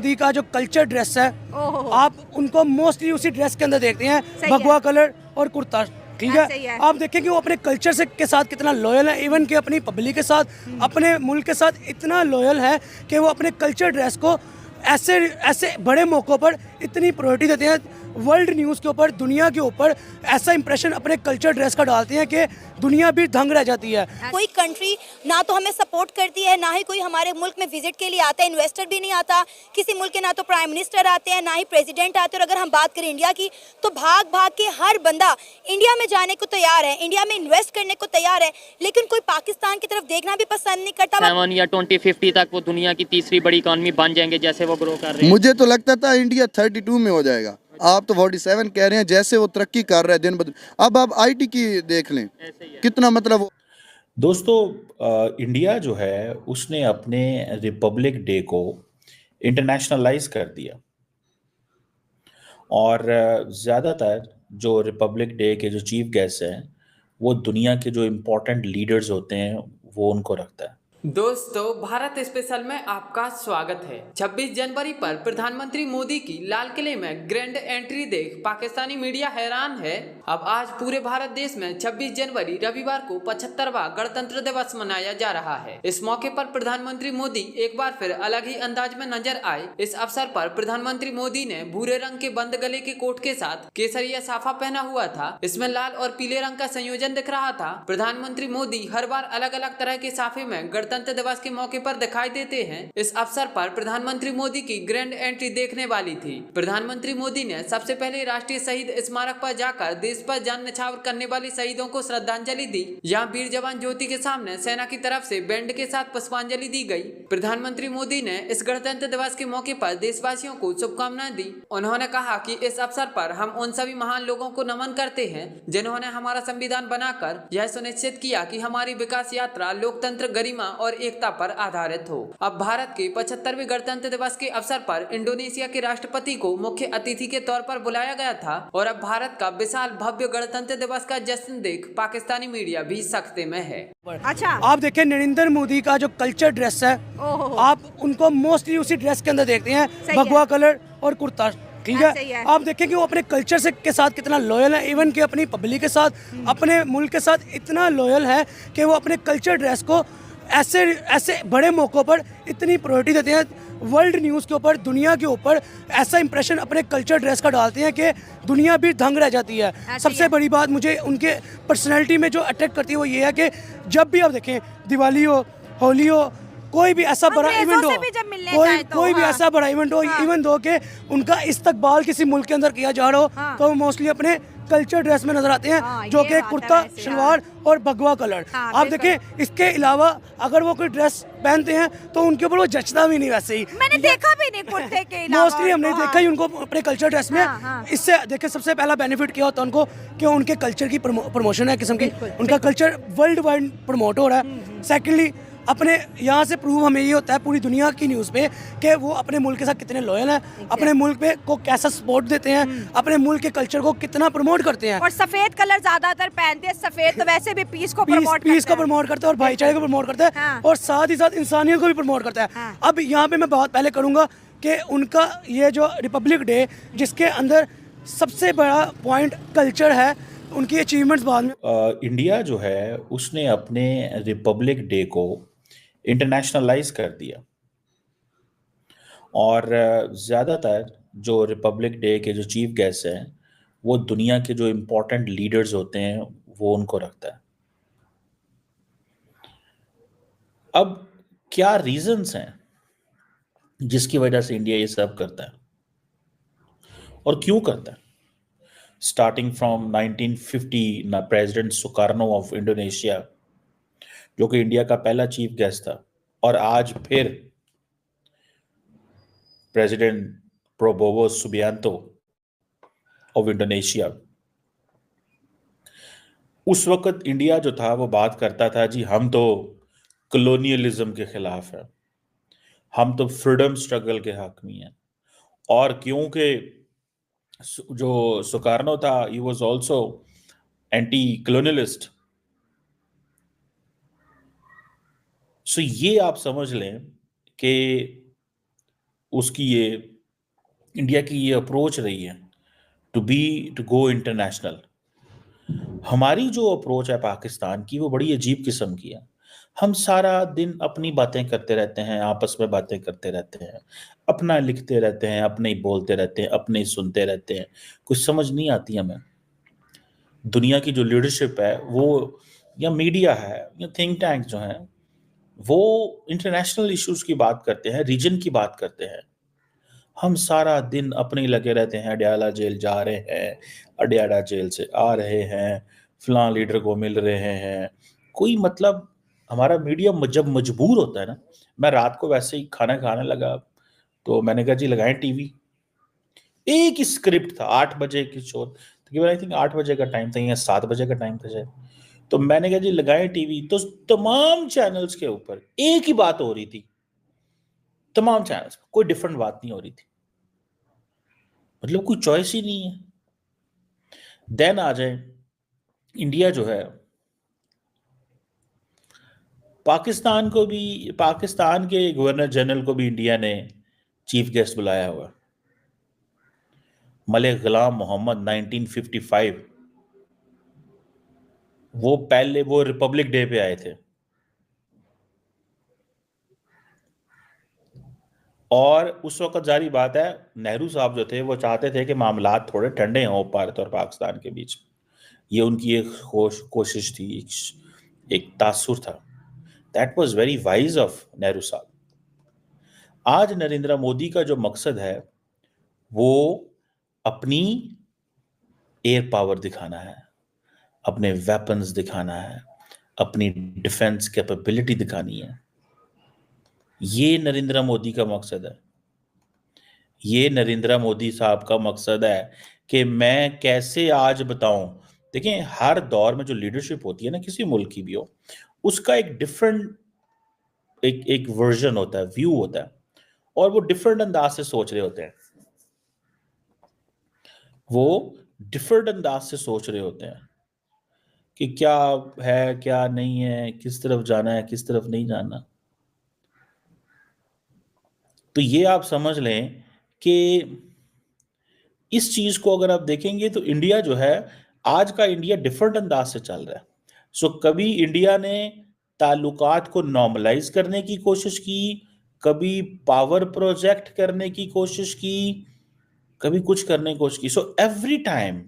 मोदी का जो culture dress है, आप उनको मोस्टली उसी ड्रेस के अंदर देखते हैं, भगवा कलर और कुर्ता। ठीक है, आप देखें कि वो अपने कल्चर से के साथ कितना लॉयल है, इवन कि अपनी पब्लिक के साथ, अपने मुल्क के साथ इतना लॉयल है कि वो अपने कल्चर ड्रेस को ऐसे ऐसे बड़े मौक़ों पर इतनी प्रायोरिटी देते हैं। वर्ल्ड न्यूज़ के ऊपर, दुनिया के ऊपर ऐसा इंप्रेशन अपने कल्चर ड्रेस का डालते हैं कि दुनिया भी दंग रह जाती है। कोई कंट्री ना तो हमें सपोर्ट करती है, ना ही कोई हमारे मुल्क में विजिट के लिए आता है, इन्वेस्टर भी नहीं आता किसी मुल्क के, ना तो प्राइम मिनिस्टर आते हैं, ना ही प्रेसिडेंट आते हैं। और अगर हम बात करें इंडिया की, तो भाग भाग के हर बंदा इंडिया में जाने को तैयार है, इंडिया में इन्वेस्ट करने को तैयार है, लेकिन कोई पाकिस्तान की तरफ देखना भी पसंद नहीं करता। 7 या 2050 तक वो दुनिया की तीसरी बड़ी इकॉनमी बन जाएंगे जैसे वो ग्रो कर रहे हैं। मुझे तो लगता था इंडिया 32 में हो जाएगा, आप तो 47 कह रहे हैं। जैसे वो तरक्की कर रहा है दिन ब दिन, अब आप आईटी की देख लें कितना, मतलब। दोस्तों, इंडिया जो है उसने अपने रिपब्लिक डे को इंटरनेशनलाइज कर दिया और ज़्यादातर जो रिपब्लिक डे के जो चीफ गेस्ट हैं वो दुनिया के जो इम्पोर्टेंट लीडर्स होते हैं वो उनको रखता है। दोस्तों, भारत स्पेशल में आपका स्वागत है। 26 जनवरी पर प्रधानमंत्री मोदी की लाल किले में ग्रैंड एंट्री देख पाकिस्तानी मीडिया हैरान है। अब आज पूरे भारत देश में 26 जनवरी रविवार को 75वां गणतंत्र दिवस मनाया जा रहा है। इस मौके पर प्रधानमंत्री मोदी एक बार फिर अलग ही अंदाज में नजर आए। इस अवसर पर प्रधानमंत्री मोदी ने भूरे रंग के बंद गले के कोट के साथ केसरिया साफा पहना हुआ था। इसमें लाल और पीले रंग का संयोजन दिख रहा था। प्रधानमंत्री मोदी हर बार अलग अलग तरह के साफे में गणतंत्र दिवस के मौके पर दिखाई देते हैं। इस अवसर पर प्रधानमंत्री मोदी की ग्रैंड एंट्री देखने वाली थी। प्रधानमंत्री मोदी ने सबसे पहले राष्ट्रीय शहीद स्मारक पर जाकर देश पर जान न्यौछावर करने वाले शहीदों को श्रद्धांजलि दी। यहाँ वीर जवान ज्योति के सामने सेना की तरफ से बैंड के साथ पुष्पांजलि दी गई। प्रधानमंत्री मोदी ने इस गणतंत्र दिवस के मौके पर देशवासियों को शुभकामनाएं दी। उन्होंने कहा कि इस अवसर पर हम उन सभी महान लोगों को नमन करते हैं जिन्होंने हमारा संविधान बनाकर यह सुनिश्चित किया कि हमारी विकास यात्रा लोकतंत्र, गरिमा और एकता पर आधारित हो। अब भारत के 75वें गणतंत्र दिवस के अवसर पर इंडोनेशिया के राष्ट्रपति को मुख्य अतिथि के तौर पर बुलाया गया था और अब भारत का विशाल भव्य गणतंत्र दिवस का जश्न देख पाकिस्तानी मीडिया भी सख्ते में है। अच्छा, आप देखें नरेंद्र मोदी का जो कल्चर ड्रेस है, आप उनको मोस्टली उसी ड्रेस के अंदर देखते हैं, भगवा कलर और कुर्ता। ठीक है, आप देखें कि वो अपने कल्चर से के साथ कितना लॉयल है, इवन कि अपनी पब्लिक के साथ, अपने मुल्क के साथ इतना लॉयल है कि वो अपने कल्चर ड्रेस को ऐसे ऐसे बड़े मौक़ों पर इतनी प्रायोरिटी देते हैं। वर्ल्ड न्यूज़ के ऊपर, दुनिया के ऊपर ऐसा इंप्रेशन अपने कल्चर ड्रेस का डालते हैं कि दुनिया भी दंग रह जाती है। सबसे बड़ी बात मुझे उनके पर्सनैलिटी में जो अट्रैक्ट करती है वो ये है कि जब भी आप देखें, दिवाली हो, होली हो, कोई भी ऐसा बड़ा इवेंट हो, कोई भी ऐसा बड़ा इवेंट हो, इवन दो कि उनका इस्तकबाल किसी मुल्क के अंदर किया जा रहा हो, तो वो मोस्टली अपने कल्चर ड्रेस में नजर आते हैं, जो कि कुर्ता शलवार और भगवा कलर। आप देखें, इसके अलावा अगर वो कोई ड्रेस पहनते हैं तो उनके ऊपर वो जचता भी नहीं। वैसे ही मैंने देखा भी नहीं कुर्ते के अलावा, मोस्टली हमने देखा ही उनको अपने कल्चर ड्रेस में। इससे देखिए सबसे पहला बेनिफिट क्या होता है उनको कि उनके कल्चर की प्रमोशन है, किस्म की उनका कल्चर वर्ल्ड वाइड प्रमोट हो रहा है। सेकेंडली, अपने यहाँ से प्रूव हमें ये होता है पूरी दुनिया की न्यूज़ पे कि वो अपने मुल्क के साथ कितने लॉयल हैं, अपने मुल्क पे को कैसा सपोर्ट देते हैं, अपने मुल्क के कल्चर को कितना प्रमोट करते हैं। और सफेद कलर ज्यादातर पहनते हैं। सफेद तो वैसे भी पीस को प्रमोट करता है और भाईचारे को प्रमोट करता है, और साथ ही साथ इंसानियत को भी प्रमोट करता है। अब यहाँ पे मैं बहुत पहले करूँगा कि उनका ये जो रिपब्लिक डे, जिसके अंदर सबसे बड़ा पॉइंट कल्चर है, उनकी अचीवमेंट्स बाद में। इंडिया जो है उसने अपने रिपब्लिक डे को इंटरनेशनलाइज कर दिया और ज़्यादातर जो रिपब्लिक डे के जो चीफ गेस्ट हैं वो दुनिया के जो इम्पोर्टेंट लीडर्स होते हैं वो उनको रखता है। अब क्या रीजंस हैं जिसकी वजह से इंडिया ये सब करता है और क्यों करता है? Starting from 1950, president Sukarno of Indonesia जो कि इंडिया का पहला चीफ गेस्ट था, और आज फिर president Prabowo Subianto of Indonesia. उस वक्त इंडिया जो था वो बात करता था, जी हम तो कॉलोनियलिज्म के खिलाफ है, हम तो फ्रीडम स्ट्रगल के हामी हैं। और क्योंकि जो सुकार्नो था, he was also anti colonialist. So ये आप समझ लें कि उसकी ये इंडिया की ये अप्रोच रही है टू गो इंटरनेशनल। हमारी जो अप्रोच है पाकिस्तान की वो बड़ी अजीब किस्म की है। हम सारा दिन अपनी बातें करते रहते हैं, आपस में बातें करते रहते हैं, अपना लिखते रहते हैं, अपने ही बोलते रहते हैं, अपने ही सुनते रहते हैं, कुछ समझ नहीं आती हमें। दुनिया की जो लीडरशिप है वो, या मीडिया है, या थिंक टैंक जो है, वो इंटरनेशनल इश्यूज की बात करते हैं, रीजन की बात करते हैं। हम सारा दिन अपने ही लगे रहते हैं, अडयाला जेल जा रहे हैं, अडयाला जेल से आ रहे हैं, फलां लीडर को मिल रहे हैं, कोई मतलब। हमारा मीडिया जब मजबूर होता है ना, मैं रात को वैसे ही खाना खाने लगा तो मैंने कहा जी लगाएं टीवी। एक ही स्क्रिप्ट था, 8 बजे की शो, तकरीबन आई थिंक 8 बजे का टाइम था या 7 बजे का टाइम था शायद। तो मैंने कहा जी लगाएं टीवी, तो तमाम चैनल्स के ऊपर एक ही बात हो रही थी, तमाम चैनल्स, कोई डिफरेंट बात नहीं हो रही थी, मतलब कोई चॉइस ही नहीं है। देन आ जाए इंडिया जो है, पाकिस्तान को भी, पाकिस्तान के गवर्नर जनरल को भी इंडिया ने चीफ गेस्ट बुलाया हुआ। मलिक गुलाम मोहम्मद 1955, वो पहले वो रिपब्लिक डे पे आए थे, और उस वक्त जारी बात है नेहरू साहब जो थे वो चाहते थे कि मामलात थोड़े ठंडे हों भारत और पाकिस्तान के बीच। ये उनकी एक कोशिश थी, एक तासुर था। That was very wise of Nehru साहब। आज नरेंद्र मोदी का जो मकसद है वो अपनी एयर पावर दिखाना है, अपने वेपन्स दिखाना है, अपनी डिफेंस कैपेबिलिटी दिखानी है। ये नरेंद्र मोदी का मकसद है। ये नरेंद्र मोदी साहब का मकसद है कि मैं कैसे आज बताऊं। देखें, हर दौर में जो लीडरशिप होती है ना, किसी मुल्क की भी हो, उसका एक डिफरेंट एक वर्जन होता है, व्यू होता है, और वो डिफरेंट अंदाज से सोच रहे होते हैं। वो डिफरेंट अंदाज से सोच रहे होते हैं कि क्या है, क्या नहीं है, किस तरफ जाना है, किस तरफ नहीं जाना। तो ये आप समझ लें कि इस चीज को अगर आप देखेंगे तो इंडिया जो है, आज का इंडिया डिफरेंट अंदाज से चल रहा है। सो कभी इंडिया ने ताल्लुकात को नॉर्मलाइज करने की कोशिश की, कभी पावर प्रोजेक्ट करने की कोशिश की, कभी कुछ करने की कोशिश की। So every time